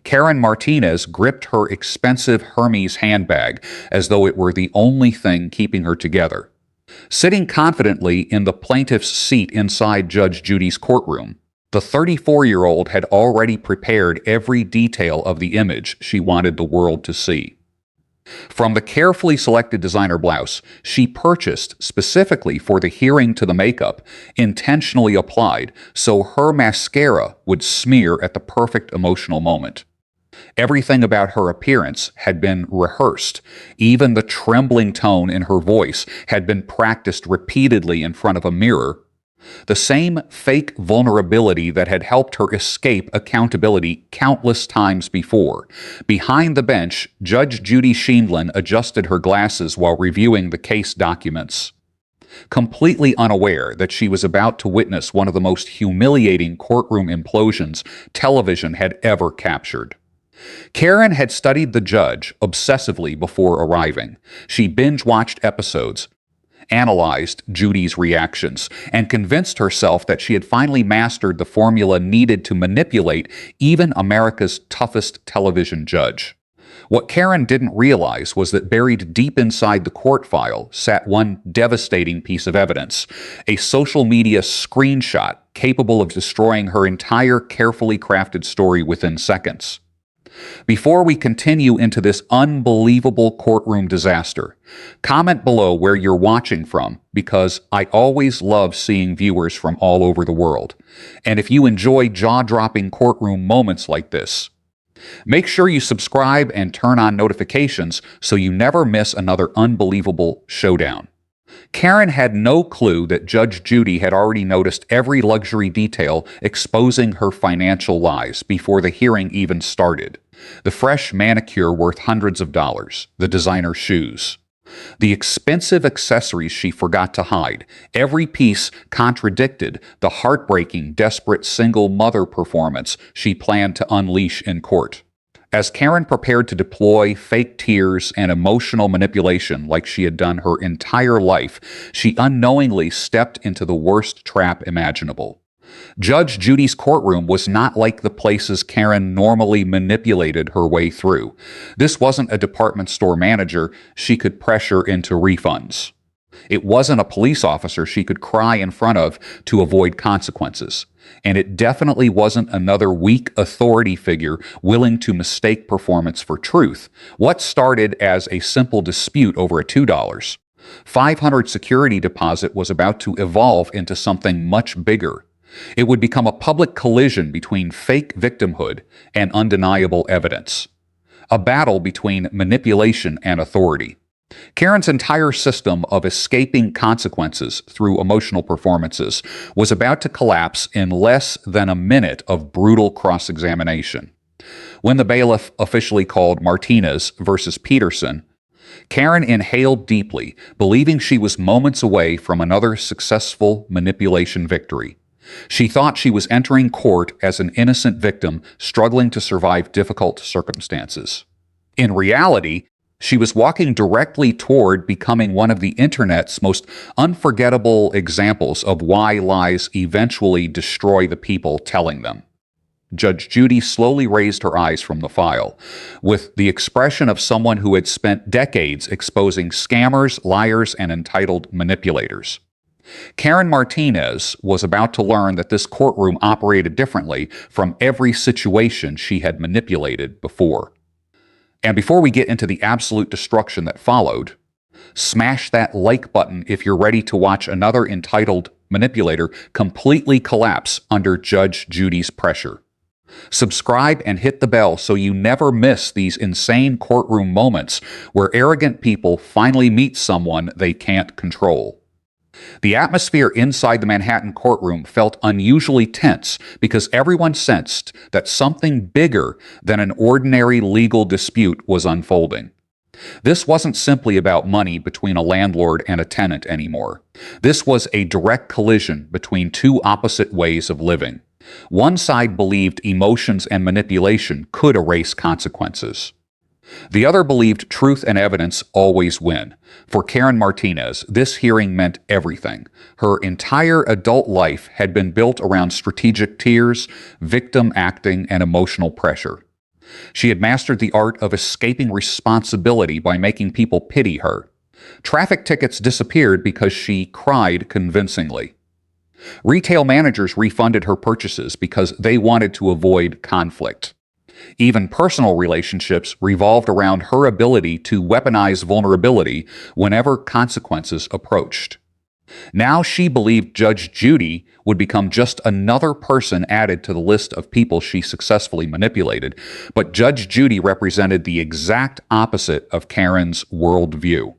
Karen Martinez gripped her expensive Hermes handbag as though it were the only thing keeping her together. Sitting confidently in the plaintiff's seat inside Judge Judy's courtroom, the 34-year-old had already prepared every detail of the image she wanted the world to see. From the carefully selected designer blouse she purchased specifically for the hearing to the makeup, intentionally applied so her mascara would smear at the perfect emotional moment. Everything about her appearance had been rehearsed. Even the trembling tone in her voice had been practiced repeatedly in front of a mirror. The same fake vulnerability that had helped her escape accountability countless times before. Behind the bench, Judge Judy Sheindlin adjusted her glasses while reviewing the case documents. Completely unaware that she was about to witness one of the most humiliating courtroom implosions television had ever captured. Karen had studied the judge obsessively before arriving. She binge-watched episodes, analyzed Judy's reactions, and convinced herself that she had finally mastered the formula needed to manipulate even America's toughest television judge. What Karen didn't realize was that buried deep inside the court file sat one devastating piece of evidence, a social media screenshot capable of destroying her entire carefully crafted story within seconds. Before we continue into this unbelievable courtroom disaster, comment below where you're watching from, because I always love seeing viewers from all over the world. And if you enjoy jaw-dropping courtroom moments like this, make sure you subscribe and turn on notifications so you never miss another unbelievable showdown. Karen had no clue that Judge Judy had already noticed every luxury detail exposing her financial lies before the hearing even started. The fresh manicure worth hundreds of dollars, the designer shoes, the expensive accessories she forgot to hide. Every piece contradicted the heartbreaking, desperate single mother performance she planned to unleash in court. As Karen prepared to deploy fake tears and emotional manipulation like she had done her entire life, she unknowingly stepped into the worst trap imaginable. Judge Judy's courtroom was not like the places Karen normally manipulated her way through. This wasn't a department store manager she could pressure into refunds. It wasn't a police officer she could cry in front of to avoid consequences. And it definitely wasn't another weak authority figure willing to mistake performance for truth. What started as a simple dispute over a $2, $500 security deposit was about to evolve into something much bigger. It would become a public collision between fake victimhood and undeniable evidence. A battle between manipulation and authority. Karen's entire system of escaping consequences through emotional performances was about to collapse in less than a minute of brutal cross-examination. When the bailiff officially called Martinez versus Peterson, Karen inhaled deeply, believing she was moments away from another successful manipulation victory. She thought she was entering court as an innocent victim struggling to survive difficult circumstances. In reality, she was walking directly toward becoming one of the internet's most unforgettable examples of why lies eventually destroy the people telling them. Judge Judy slowly raised her eyes from the file, with the expression of someone who had spent decades exposing scammers, liars, and entitled manipulators. Karen Martinez was about to learn that this courtroom operated differently from every situation she had manipulated before. And before we get into the absolute destruction that followed, smash that like button if you're ready to watch another entitled manipulator completely collapse under Judge Judy's pressure. Subscribe and hit the bell so you never miss these insane courtroom moments where arrogant people finally meet someone they can't control. The atmosphere inside the Manhattan courtroom felt unusually tense because everyone sensed that something bigger than an ordinary legal dispute was unfolding. This wasn't simply about money between a landlord and a tenant anymore. This was a direct collision between two opposite ways of living. One side believed emotions and manipulation could erase consequences. The other believed truth and evidence always win. For Karen Martinez, this hearing meant everything. Her entire adult life had been built around strategic tears, victim acting, and emotional pressure. She had mastered the art of escaping responsibility by making people pity her. Traffic tickets disappeared because she cried convincingly. Retail managers refunded her purchases because they wanted to avoid conflict. Even personal relationships revolved around her ability to weaponize vulnerability whenever consequences approached. Now she believed Judge Judy would become just another person added to the list of people she successfully manipulated, but Judge Judy represented the exact opposite of Karen's worldview.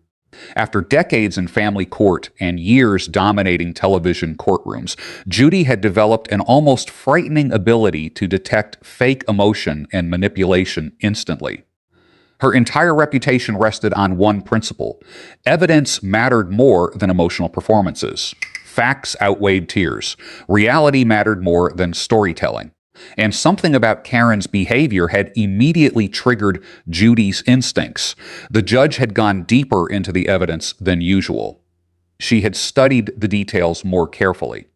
After decades in family court and years dominating television courtrooms, Judy had developed an almost frightening ability to detect fake emotion and manipulation instantly. Her entire reputation rested on one principle: evidence mattered more than emotional performances. Facts outweighed tears. Reality mattered more than storytelling. And something about Karen's behavior had immediately triggered Judy's instincts. The judge had gone deeper into the evidence than usual. She had studied the details more carefully.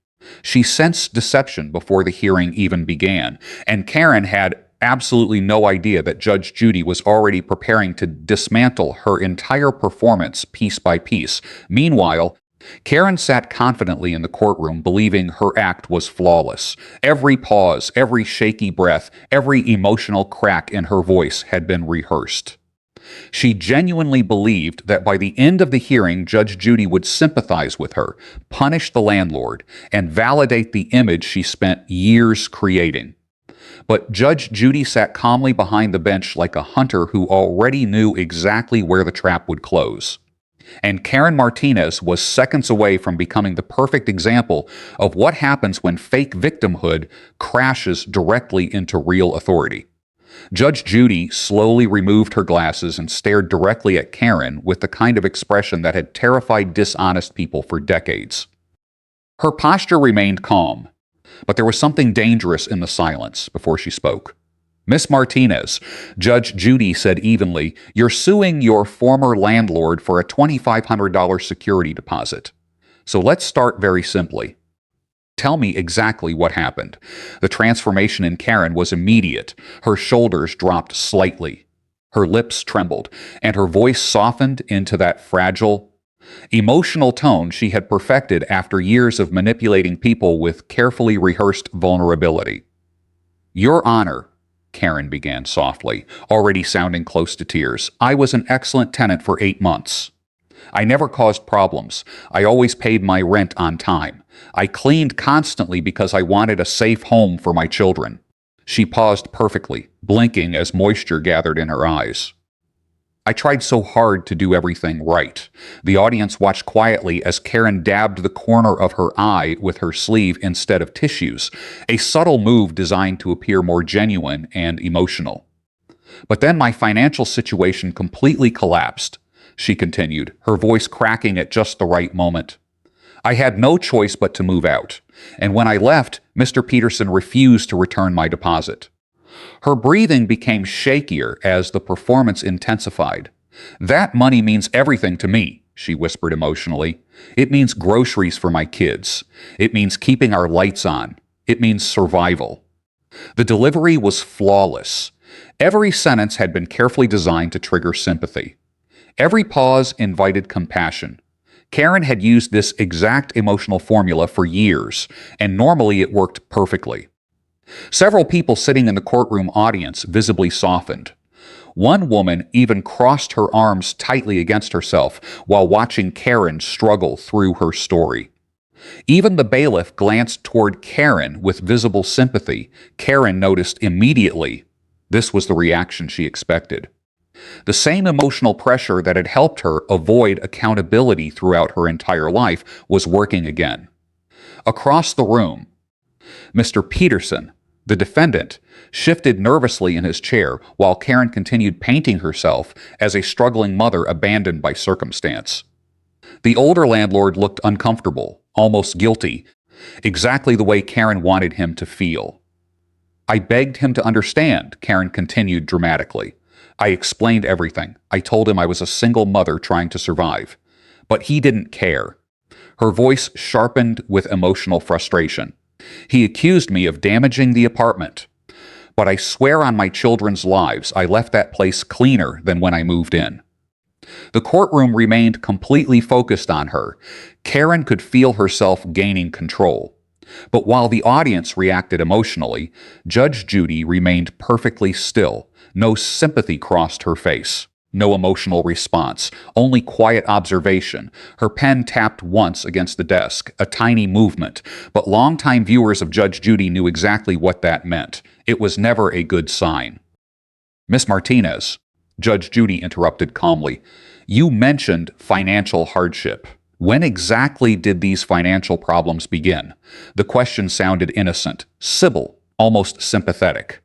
She sensed deception before the hearing even began, and Karen had absolutely no idea that Judge Judy was already preparing to dismantle her entire performance piece by piece. Meanwhile, Karen sat confidently in the courtroom, believing her act was flawless. Every pause, every shaky breath, every emotional crack in her voice had been rehearsed. She genuinely believed that by the end of the hearing, Judge Judy would sympathize with her, punish the landlord, and validate the image she spent years creating. But Judge Judy sat calmly behind the bench like a hunter who already knew exactly where the trap would close. And Karen Martinez was seconds away from becoming the perfect example of what happens when fake victimhood crashes directly into real authority. Judge Judy slowly removed her glasses and stared directly at Karen with the kind of expression that had terrified dishonest people for decades. Her posture remained calm, but there was something dangerous in the silence before she spoke. "Miss Martinez," Judge Judy said evenly, "you're suing your former landlord for a $2,500 security deposit. So let's start very simply. Tell me exactly what happened." The transformation in Karen was immediate. Her shoulders dropped slightly. Her lips trembled, and her voice softened into that fragile, emotional tone she had perfected after years of manipulating people with carefully rehearsed vulnerability. "Your Honor," Karen began softly, already sounding close to tears, "I was an excellent tenant for 8 months. I never caused problems. I always paid my rent on time. I cleaned constantly because I wanted a safe home for my children." She paused perfectly, blinking as moisture gathered in her eyes. "I tried so hard to do everything right." The audience watched quietly as Karen dabbed the corner of her eye with her sleeve instead of tissues, a subtle move designed to appear more genuine and emotional. "But then my financial situation completely collapsed," she continued, her voice cracking at just the right moment. "I had no choice but to move out, and when I left, Mr. Peterson refused to return my deposit." Her breathing became shakier as the performance intensified. "That money means everything to me," she whispered emotionally. "It means groceries for my kids. It means keeping our lights on. It means survival." The delivery was flawless. Every sentence had been carefully designed to trigger sympathy. Every pause invited compassion. Karen had used this exact emotional formula for years, and normally it worked perfectly. Several people sitting in the courtroom audience visibly softened. One woman even crossed her arms tightly against herself while watching Karen struggle through her story. Even the bailiff glanced toward Karen with visible sympathy. Karen noticed immediately. This was the reaction she expected. The same emotional pressure that had helped her avoid accountability throughout her entire life was working again. Across the room, Mr. Peterson, the defendant, shifted nervously in his chair while Karen continued painting herself as a struggling mother abandoned by circumstance. The older landlord looked uncomfortable, almost guilty, exactly the way Karen wanted him to feel. "I begged him to understand," Karen continued dramatically. "I explained everything. I told him I was a single mother trying to survive. But he didn't care." Her voice sharpened with emotional frustration. "He accused me of damaging the apartment. But I swear on my children's lives, I left that place cleaner than when I moved in. The courtroom remained completely focused on her. Karen could feel herself gaining control. But while the audience reacted emotionally, Judge Judy remained perfectly still. No sympathy crossed her face. No emotional response, only quiet observation. Her pen tapped once against the desk, a tiny movement, but longtime viewers of Judge Judy knew exactly what that meant. It was never a good sign. Miss Martinez, Judge Judy interrupted calmly, you mentioned financial hardship. When exactly did these financial problems begin? The question sounded innocent, civil, almost sympathetic.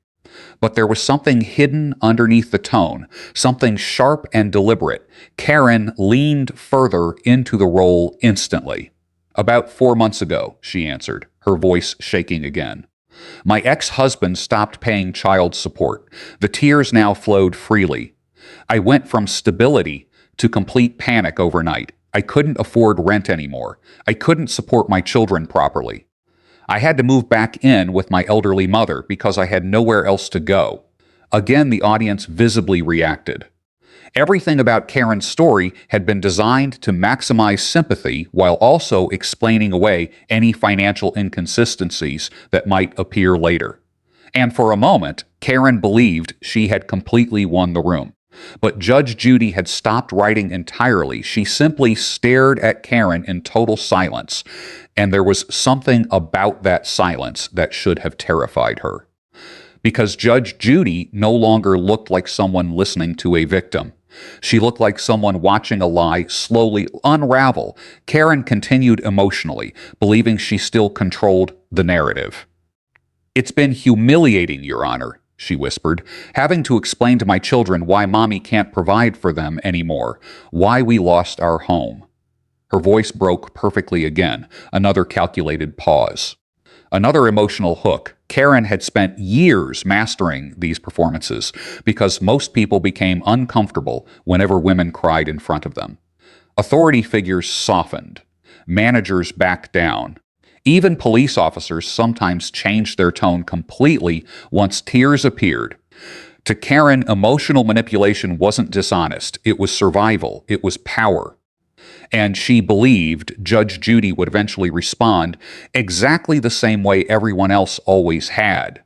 But there was something hidden underneath the tone, something sharp and deliberate. Karen leaned further into the role instantly. About 4 months ago, she answered, her voice shaking again. My ex-husband stopped paying child support. The tears now flowed freely. I went from stability to complete panic overnight. I couldn't afford rent anymore. I couldn't support my children properly. I had to move back in with my elderly mother because I had nowhere else to go. Again, the audience visibly reacted. Everything about Karen's story had been designed to maximize sympathy while also explaining away any financial inconsistencies that might appear later. And for a moment, Karen believed she had completely won the room. But Judge Judy had stopped writing entirely. She simply stared at Karen in total silence, and there was something about that silence that should have terrified her. Because Judge Judy no longer looked like someone listening to a victim. She looked like someone watching a lie slowly unravel. Karen continued emotionally, believing she still controlled the narrative. It's been humiliating, Your Honor, she whispered, having to explain to my children why Mommy can't provide for them anymore, why we lost our home. Her voice broke perfectly again, another calculated pause. Another emotional hook. Karen had spent years mastering these performances because most people became uncomfortable whenever women cried in front of them. Authority figures softened. Managers backed down. Even police officers sometimes changed their tone completely once tears appeared. To Karen, emotional manipulation wasn't dishonest. It was survival. It was power. And she believed Judge Judy would eventually respond exactly the same way everyone else always had.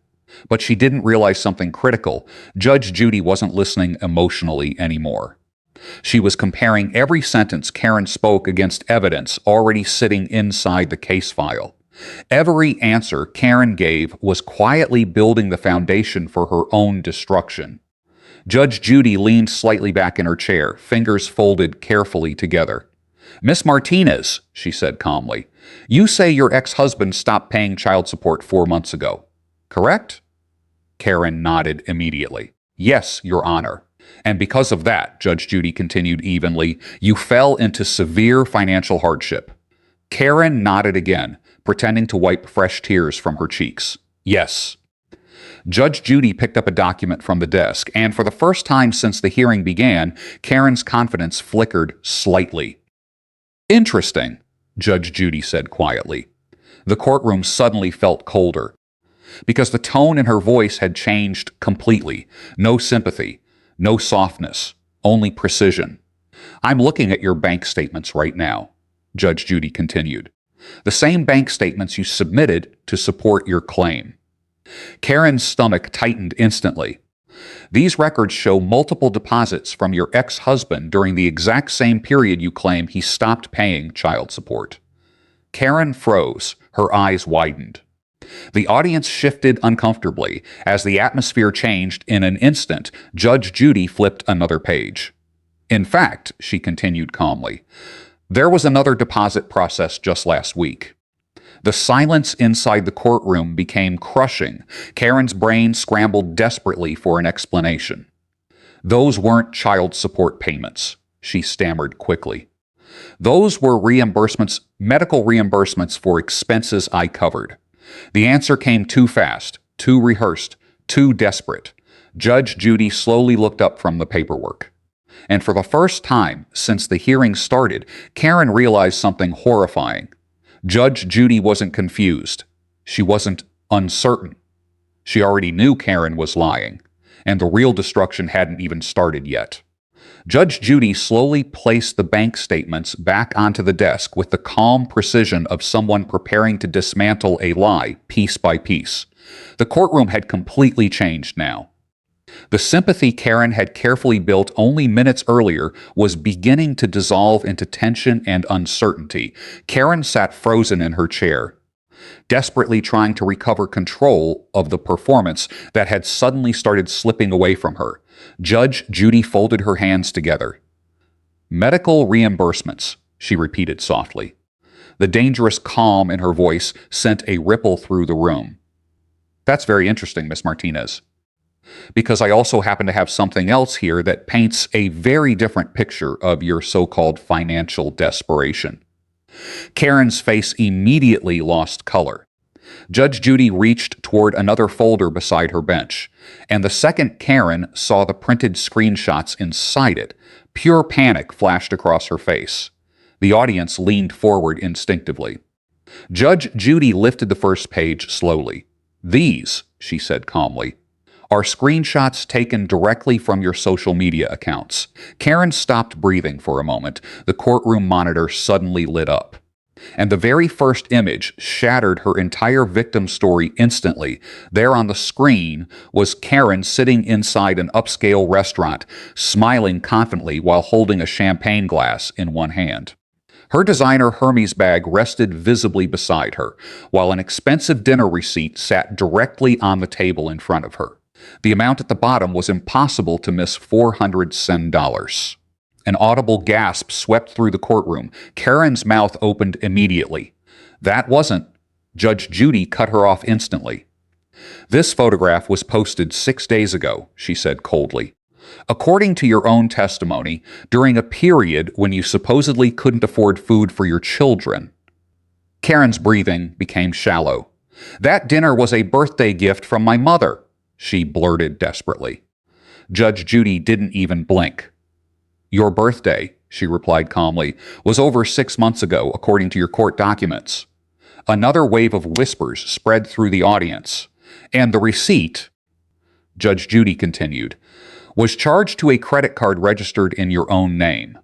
But she didn't realize something critical. Judge Judy wasn't listening emotionally anymore. She was comparing every sentence Karen spoke against evidence already sitting inside the case file. Every answer Karen gave was quietly building the foundation for her own destruction. Judge Judy leaned slightly back in her chair, fingers folded carefully together. Miss Martinez, she said calmly, you say your ex-husband stopped paying child support 4 months ago, correct? Karen nodded immediately. Yes, Your Honor. And because of that, Judge Judy continued evenly, you fell into severe financial hardship. Karen nodded again, pretending to wipe fresh tears from her cheeks. Yes. Judge Judy picked up a document from the desk, and for the first time since the hearing began, Karen's confidence flickered slightly. Interesting, Judge Judy said quietly. The courtroom suddenly felt colder, because the tone in her voice had changed completely. No sympathy, no softness, only precision. I'm looking at your bank statements right now, Judge Judy continued. The same bank statements you submitted to support your claim. Karen's stomach tightened instantly. These records show multiple deposits from your ex-husband during the exact same period you claim he stopped paying child support. Karen froze, her eyes widened. The audience shifted uncomfortably. As the atmosphere changed in an instant, Judge Judy flipped another page. In fact, she continued calmly, there was another deposit processed just last week. The silence inside the courtroom became crushing. Karen's brain scrambled desperately for an explanation. Those weren't child support payments, she stammered quickly. Those were reimbursements, medical reimbursements for expenses I covered. The answer came too fast, too rehearsed, too desperate. Judge Judy slowly looked up from the paperwork. And for the first time since the hearing started, Karen realized something horrifying. Judge Judy wasn't confused. She wasn't uncertain. She already knew Karen was lying, and the real destruction hadn't even started yet. Judge Judy slowly placed the bank statements back onto the desk with the calm precision of someone preparing to dismantle a lie piece by piece. The courtroom had completely changed now. The sympathy Karen had carefully built only minutes earlier was beginning to dissolve into tension and uncertainty. Karen sat frozen in her chair, desperately trying to recover control of the performance that had suddenly started slipping away from her. Judge Judy folded her hands together. "Medical reimbursements," she repeated softly. The dangerous calm in her voice sent a ripple through the room. "That's very interesting, Miss Martinez, because I also happen to have something else here that paints a very different picture of your so-called financial desperation." Karen's face immediately lost color. Judge Judy reached toward another folder beside her bench, and the second Karen saw the printed screenshots inside it, pure panic flashed across her face. The audience leaned forward instinctively. Judge Judy lifted the first page slowly. "These," she said calmly, "are screenshots taken directly from your social media accounts." Karen stopped breathing for a moment. The courtroom monitor suddenly lit up, and the very first image shattered her entire victim story instantly. There on the screen was Karen sitting inside an upscale restaurant, smiling confidently while holding a champagne glass in one hand. Her designer Hermes bag rested visibly beside her, while an expensive dinner receipt sat directly on the table in front of her. The amount at the bottom was impossible to miss: $400. An audible gasp swept through the courtroom. Karen's mouth opened immediately. "That wasn't—" Judge Judy cut her off instantly. "This photograph was posted 6 days ago," she said coldly. "According to your own testimony, during a period when you supposedly couldn't afford food for your children." Karen's breathing became shallow. "That dinner was a birthday gift from my mother," she blurted desperately. Judge Judy didn't even blink. "Your birthday," she replied calmly, "was over 6 months ago, according to your court documents." Another wave of whispers spread through the audience. "And the receipt," Judge Judy continued, "was charged to a credit card registered in your own name."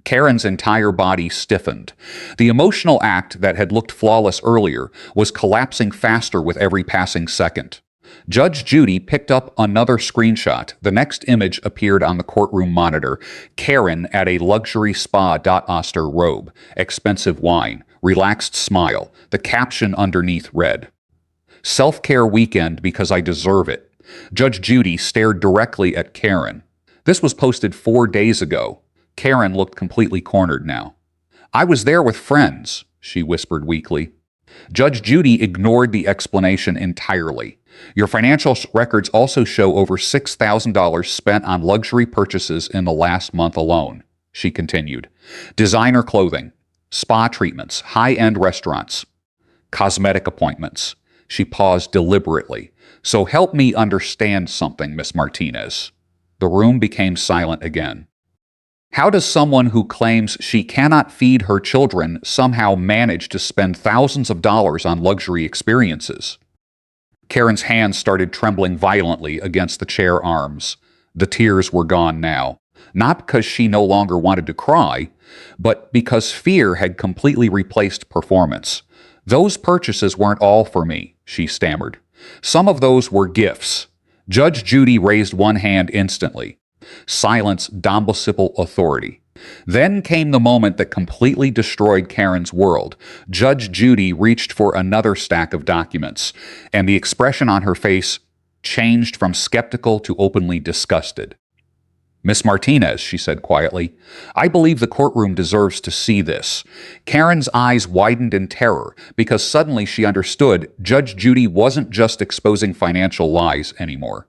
Karen's entire body stiffened. The emotional act that had looked flawless earlier was collapsing faster with every passing second. Judge Judy picked up another screenshot. The next image appeared on the courtroom monitor. Karen at a luxury spa Oster robe, expensive wine, relaxed smile. The caption underneath read, "Self-care weekend because I deserve it." Judge Judy stared directly at Karen. This was posted 4 days ago. Karen looked completely cornered now. "I was there with friends," she whispered weakly. Judge Judy ignored the explanation entirely. "Your financial records also show over $6,000 spent on luxury purchases in the last month alone," she continued. "Designer clothing, spa treatments, high-end restaurants, cosmetic appointments." She paused deliberately. "So help me understand something, Miss Martinez." The room became silent again. "How does someone who claims she cannot feed her children somehow manage to spend thousands of dollars on luxury experiences?" Karen's hands started trembling violently against the chair arms. The tears were gone now. Not because she no longer wanted to cry, but because fear had completely replaced performance. "Those purchases weren't all for me," she stammered. "Some of those were gifts." Judge Judy raised one hand instantly. Silence, domicile authority. Then came the moment that completely destroyed Karen's world. Judge Judy reached for another stack of documents, and the expression on her face changed from skeptical to openly disgusted. "Miss Martinez," she said quietly, "I believe the courtroom deserves to see this." Karen's eyes widened in terror because suddenly she understood Judge Judy wasn't just exposing financial lies anymore.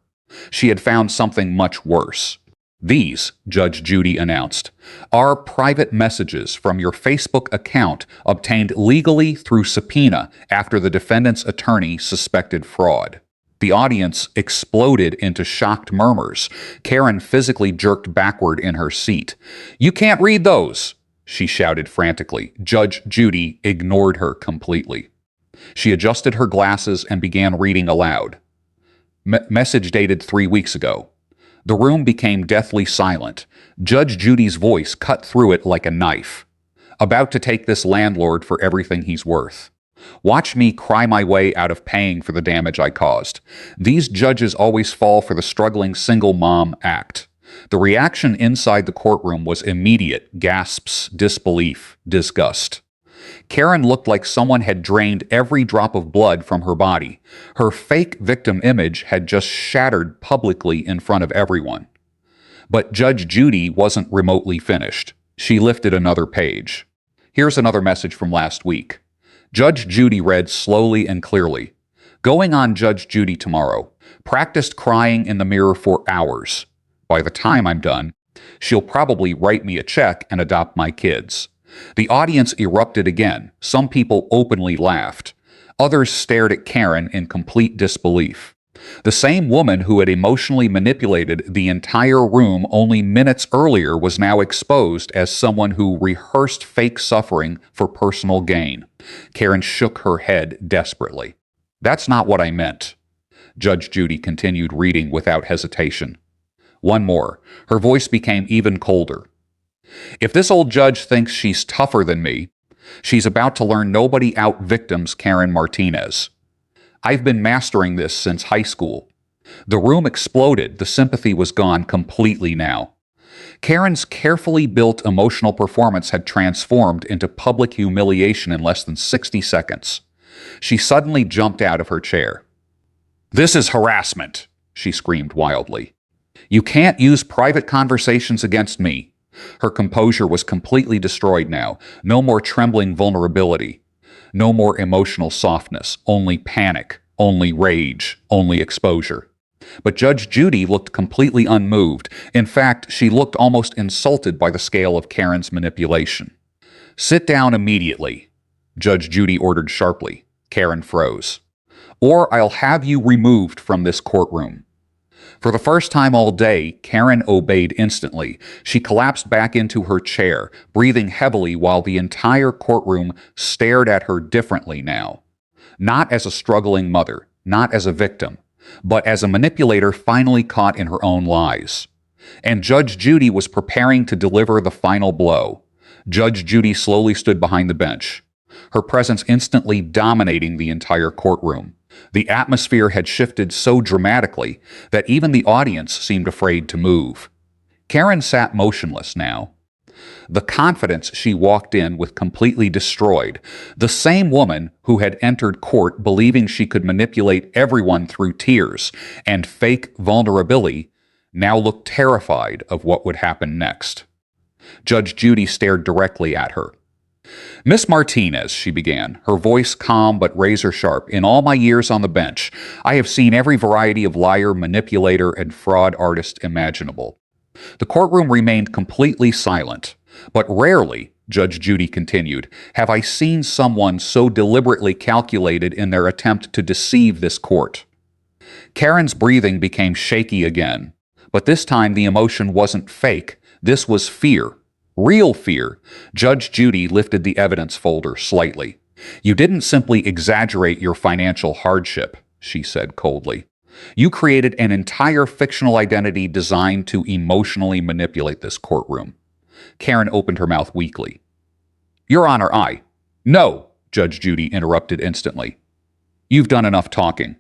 She had found something much worse. "These," Judge Judy announced, "are private messages from your Facebook account obtained legally through subpoena after the defendant's attorney suspected fraud." The audience exploded into shocked murmurs. Karen physically jerked backward in her seat. "You can't read those!" she shouted frantically. Judge Judy ignored her completely. She adjusted her glasses and began reading aloud. Message dated 3 weeks ago. The room became deathly silent. Judge Judy's voice cut through it like a knife. About to take this landlord for everything he's worth. Watch me cry my way out of paying for the damage I caused. These judges always fall for the struggling single mom act. The reaction inside the courtroom was immediate: gasps, disbelief, disgust. Karen looked like someone had drained every drop of blood from her body. Her fake victim image had just shattered publicly in front of everyone. But Judge Judy wasn't remotely finished. She lifted another page. Here's another message from last week. Judge Judy read slowly and clearly. Going on Judge Judy tomorrow. Practiced crying in the mirror for hours. By the time I'm done, she'll probably write me a check and adopt my kids. The audience erupted again. Some people openly laughed. Others stared at Karen in complete disbelief. The same woman who had emotionally manipulated the entire room only minutes earlier was now exposed as someone who rehearsed fake suffering for personal gain. Karen shook her head desperately. That's not what I meant. Judge Judy continued reading without hesitation. One more. Her voice became even colder. If this old judge thinks she's tougher than me, she's about to learn nobody out-victims Karen Martinez. I've been mastering this since high school. The room exploded. The sympathy was gone completely now. Karen's carefully built emotional performance had transformed into public humiliation in less than 60 seconds. She suddenly jumped out of her chair. "This is harassment," she screamed wildly. "You can't use private conversations against me." Her composure was completely destroyed now. No more trembling vulnerability. No more emotional softness. Only panic. Only rage. Only exposure. But Judge Judy looked completely unmoved. In fact, she looked almost insulted by the scale of Karen's manipulation. "Sit down immediately," Judge Judy ordered sharply. Karen froze. "Or I'll have you removed from this courtroom." For the first time all day, Karen obeyed instantly. She collapsed back into her chair, breathing heavily while the entire courtroom stared at her differently now. Not as a struggling mother, not as a victim, but as a manipulator finally caught in her own lies. And Judge Judy was preparing to deliver the final blow. Judge Judy slowly stood behind the bench, her presence instantly dominating the entire courtroom. The atmosphere had shifted so dramatically that even the audience seemed afraid to move. Karen sat motionless now. The confidence she walked in with completely destroyed. The same woman who had entered court believing she could manipulate everyone through tears and fake vulnerability now looked terrified of what would happen next. Judge Judy stared directly at her. "Miss Martinez," she began, her voice calm but razor-sharp, "in all my years on the bench, I have seen every variety of liar, manipulator, and fraud artist imaginable." The courtroom remained completely silent. But rarely, Judge Judy continued, have I seen someone so deliberately calculated in their attempt to deceive this court. Karen's breathing became shaky again. But this time the emotion wasn't fake. This was fear. Real fear. Judge Judy lifted the evidence folder slightly. "You didn't simply exaggerate your financial hardship," she said coldly. "You created an entire fictional identity designed to emotionally manipulate this courtroom." Karen opened her mouth weakly. "Your Honor, No," Judge Judy interrupted instantly. "You've done enough talking."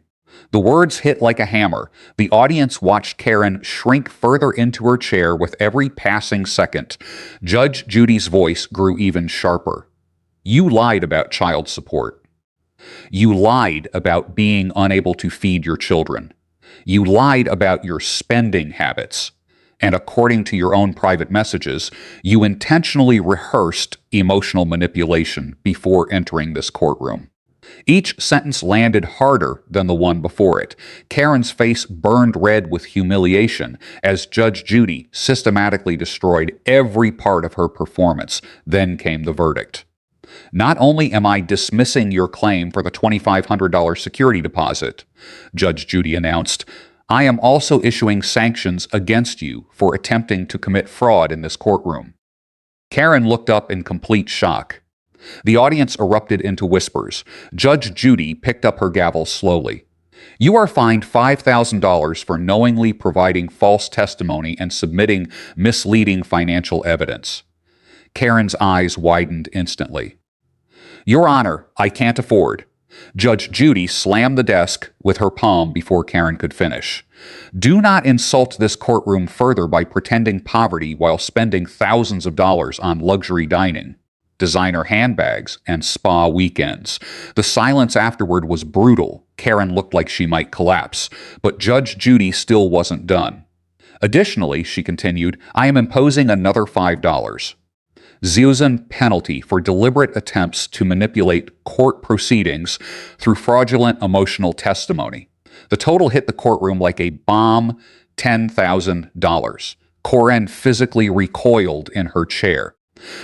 The words hit like a hammer. The audience watched Karen shrink further into her chair with every passing second. Judge Judy's voice grew even sharper. "You lied about child support. You lied about being unable to feed your children. You lied about your spending habits. And according to your own private messages, you intentionally rehearsed emotional manipulation before entering this courtroom." Each sentence landed harder than the one before it. Karen's face burned red with humiliation as Judge Judy systematically destroyed every part of her performance. Then came the verdict. "Not only am I dismissing your claim for the $2,500 security deposit," Judge Judy announced, "I am also issuing sanctions against you for attempting to commit fraud in this courtroom." Karen looked up in complete shock. The audience erupted into whispers. Judge Judy picked up her gavel slowly. You are fined $5,000 for knowingly providing false testimony and submitting misleading financial evidence. Karen's eyes widened instantly. Your Honor, I can't afford. Judge Judy slammed the desk with her palm before Karen could finish. Do not insult this courtroom further by pretending poverty while spending thousands of dollars on luxury dining, designer handbags, and spa weekends. The silence afterward was brutal. Karen looked like she might collapse, but Judge Judy still wasn't done. Additionally, she continued, I am imposing another $5. Zeuzan penalty for deliberate attempts to manipulate court proceedings through fraudulent emotional testimony. The total hit the courtroom like a bomb, $10,000. Corinne physically recoiled in her chair.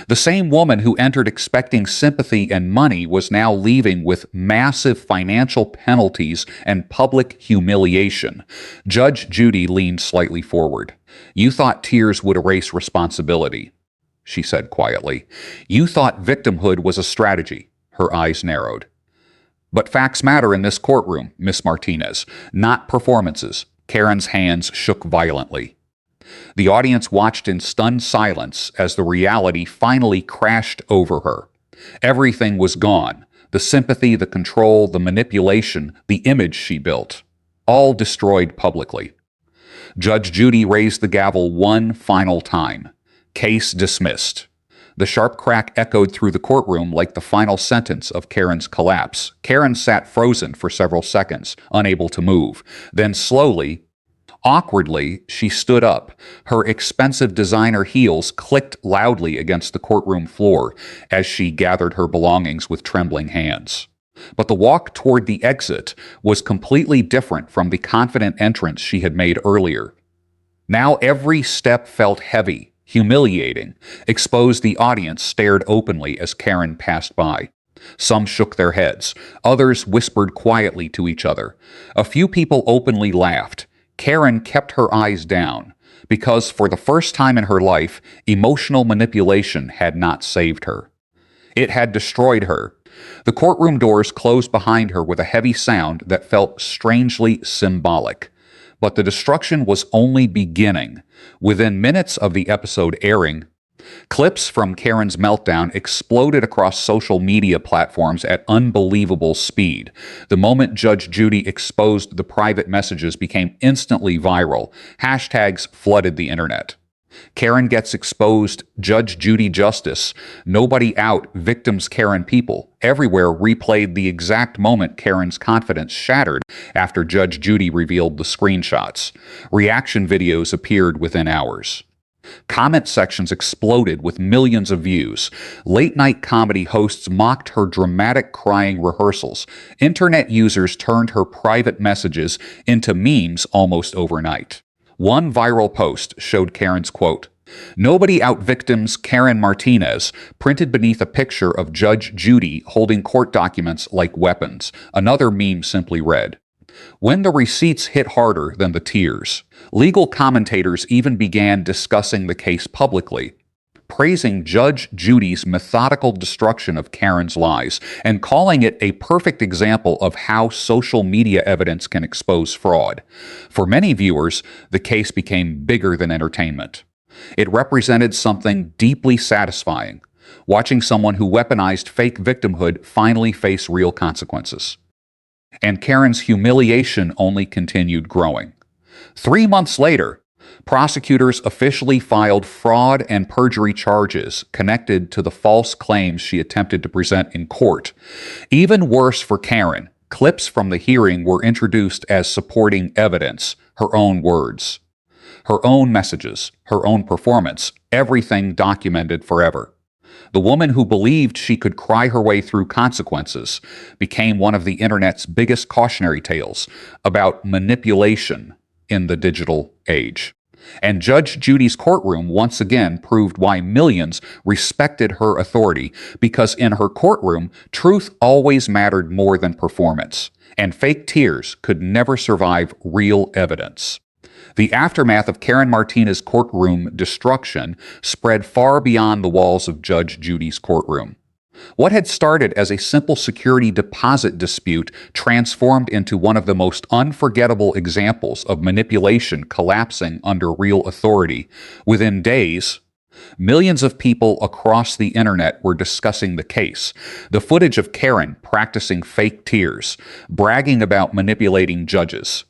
The same woman who entered expecting sympathy and money was now leaving with massive financial penalties and public humiliation. Judge Judy leaned slightly forward. You thought tears would erase responsibility, she said quietly. You thought victimhood was a strategy. Her eyes narrowed. But facts matter in this courtroom, Miss Martinez, not performances. Karen's hands shook violently. The audience watched in stunned silence as the reality finally crashed over her. Everything was gone. The sympathy, the control, the manipulation, the image she built. All destroyed publicly. Judge Judy raised the gavel one final time. Case dismissed. The sharp crack echoed through the courtroom like the final sentence of Karen's collapse. Karen sat frozen for several seconds, unable to move. Then slowly, awkwardly, she stood up. Her expensive designer heels clicked loudly against the courtroom floor as she gathered her belongings with trembling hands. But the walk toward the exit was completely different from the confident entrance she had made earlier. Now every step felt heavy, humiliating. Exposed, the audience stared openly as Karen passed by. Some shook their heads. Others whispered quietly to each other. A few people openly laughed. Karen kept her eyes down, because for the first time in her life, emotional manipulation had not saved her. It had destroyed her. The courtroom doors closed behind her with a heavy sound that felt strangely symbolic. But the destruction was only beginning. Within minutes of the episode airing, clips from Karen's meltdown exploded across social media platforms at unbelievable speed. The moment Judge Judy exposed the private messages became instantly viral. Hashtags flooded the internet. Karen gets exposed, Judge Judy justice, nobody out, victims Karen people. Everywhere replayed the exact moment Karen's confidence shattered after Judge Judy revealed the screenshots. Reaction videos appeared within hours. Comment sections exploded with millions of views. Late-night comedy hosts mocked her dramatic crying rehearsals. Internet users turned her private messages into memes almost overnight. One viral post showed Karen's quote, "Nobody out-victims Karen Martinez," printed beneath a picture of Judge Judy holding court documents like weapons. Another meme simply read, "When the receipts hit harder than the tears." Legal commentators even began discussing the case publicly, praising Judge Judy's methodical destruction of Karen's lies and calling it a perfect example of how social media evidence can expose fraud. For many viewers, the case became bigger than entertainment. It represented something deeply satisfying, watching someone who weaponized fake victimhood finally face real consequences. And Karen's humiliation only continued growing. 3 months later, prosecutors officially filed fraud and perjury charges connected to the false claims she attempted to present in court. Even worse for Karen, clips from the hearing were introduced as supporting evidence, her own words, her own messages, her own performance, everything documented forever. The woman who believed she could cry her way through consequences became one of the internet's biggest cautionary tales about manipulation in the digital age. And Judge Judy's courtroom once again proved why millions respected her authority, because in her courtroom, truth always mattered more than performance, and fake tears could never survive real evidence. The aftermath of Karen Martinez's courtroom destruction spread far beyond the walls of Judge Judy's courtroom. What had started as a simple security deposit dispute transformed into one of the most unforgettable examples of manipulation collapsing under real authority. Within days, millions of people across the internet were discussing the case. The footage of Karen practicing fake tears, bragging about manipulating judges,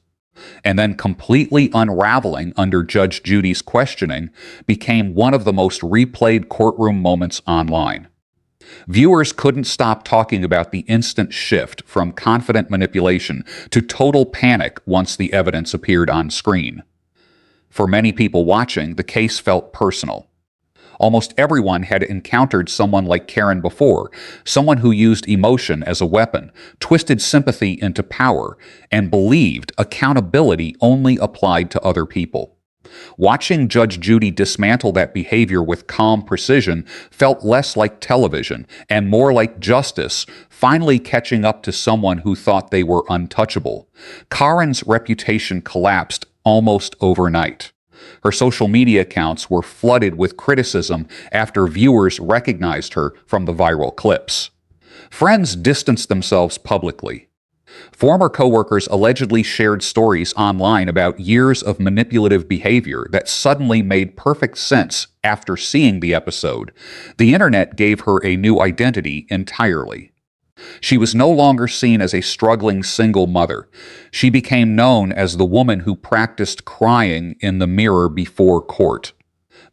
and then completely unraveling under Judge Judy's questioning became one of the most replayed courtroom moments online. Viewers couldn't stop talking about the instant shift from confident manipulation to total panic once the evidence appeared on screen. For many people watching, the case felt personal. Almost everyone had encountered someone like Karen before, someone who used emotion as a weapon, twisted sympathy into power, and believed accountability only applied to other people. Watching Judge Judy dismantle that behavior with calm precision felt less like television and more like justice finally catching up to someone who thought they were untouchable. Karen's reputation collapsed almost overnight. Her social media accounts were flooded with criticism after viewers recognized her from the viral clips. Friends distanced themselves publicly. Former coworkers allegedly shared stories online about years of manipulative behavior that suddenly made perfect sense after seeing the episode. The internet gave her a new identity entirely. She was no longer seen as a struggling single mother. She became known as the woman who practiced crying in the mirror before court.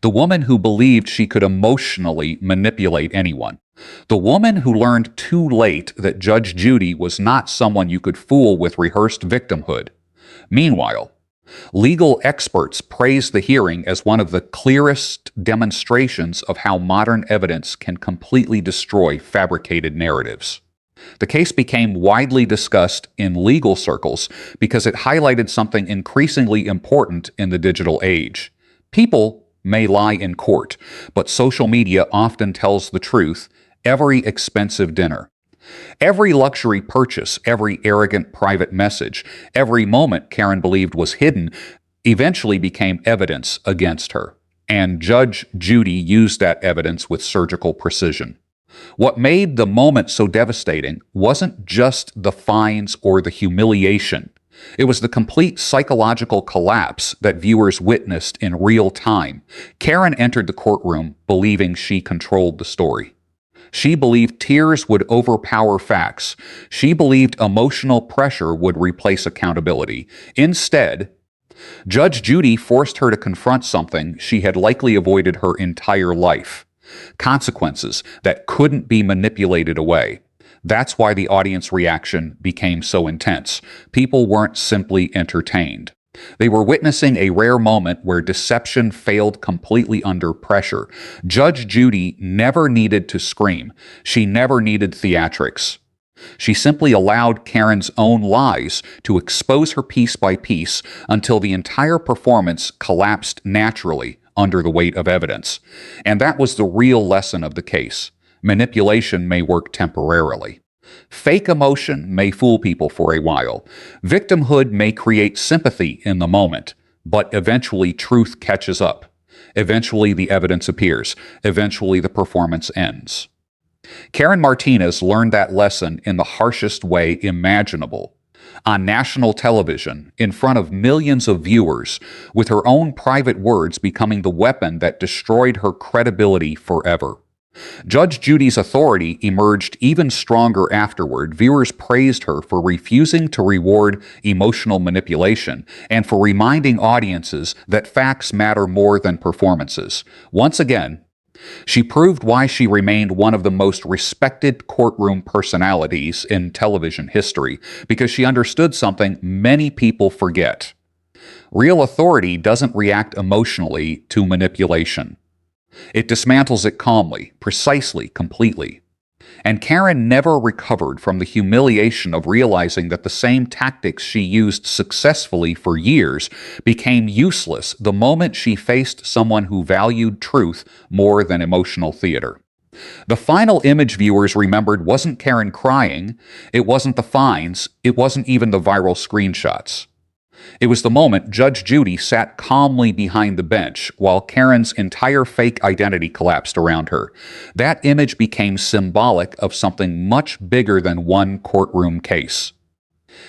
The woman who believed she could emotionally manipulate anyone. The woman who learned too late that Judge Judy was not someone you could fool with rehearsed victimhood. Meanwhile, legal experts praised the hearing as one of the clearest demonstrations of how modern evidence can completely destroy fabricated narratives. The case became widely discussed in legal circles because it highlighted something increasingly important in the digital age. People may lie in court, but social media often tells the truth. Every expensive dinner, every luxury purchase, every arrogant private message, every moment Karen believed was hidden eventually became evidence against her. And Judge Judy used that evidence with surgical precision. What made the moment so devastating wasn't just the fines or the humiliation. It was the complete psychological collapse that viewers witnessed in real time. Karen entered the courtroom believing she controlled the story. She believed tears would overpower facts. She believed emotional pressure would replace accountability. Instead, Judge Judy forced her to confront something she had likely avoided her entire life. Consequences that couldn't be manipulated away. That's why the audience reaction became so intense. People weren't simply entertained. They were witnessing a rare moment where deception failed completely under pressure. Judge Judy never needed to scream. She never needed theatrics. She simply allowed Karen's own lies to expose her piece by piece until the entire performance collapsed naturally under the weight of evidence. And that was the real lesson of the case. Manipulation may work temporarily. Fake emotion may fool people for a while. Victimhood may create sympathy in the moment, but eventually truth catches up. Eventually the evidence appears. Eventually the performance ends. Karen Martinez learned that lesson in the harshest way imaginable. On national television, in front of millions of viewers, with her own private words becoming the weapon that destroyed her credibility forever. Judge Judy's authority emerged even stronger afterward. Viewers praised her for refusing to reward emotional manipulation and for reminding audiences that facts matter more than performances. Once again, she proved why she remained one of the most respected courtroom personalities in television history, because she understood something many people forget. Real authority doesn't react emotionally to manipulation. It dismantles it calmly, precisely, completely. And Karen never recovered from the humiliation of realizing that the same tactics she used successfully for years became useless the moment she faced someone who valued truth more than emotional theater. The final image viewers remembered wasn't Karen crying, it wasn't the fines, it wasn't even the viral screenshots. It was the moment Judge Judy sat calmly behind the bench while Karen's entire fake identity collapsed around her. That image became symbolic of something much bigger than one courtroom case.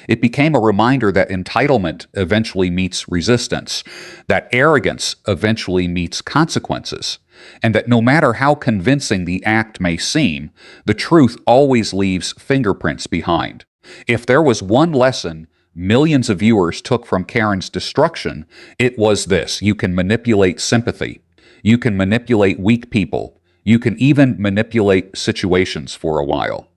It became a reminder that entitlement eventually meets resistance, that arrogance eventually meets consequences, and that no matter how convincing the act may seem, the truth always leaves fingerprints behind. If there was one lesson millions of viewers took from Karen's destruction, it was this: you can manipulate sympathy, you can manipulate weak people, you can even manipulate situations for a while.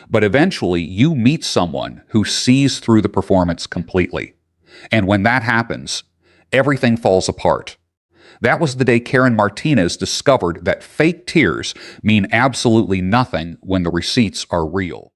But eventually, you meet someone who sees through the performance completely. And when that happens, everything falls apart. That was the day Karen Martinez discovered that fake tears mean absolutely nothing when the receipts are real.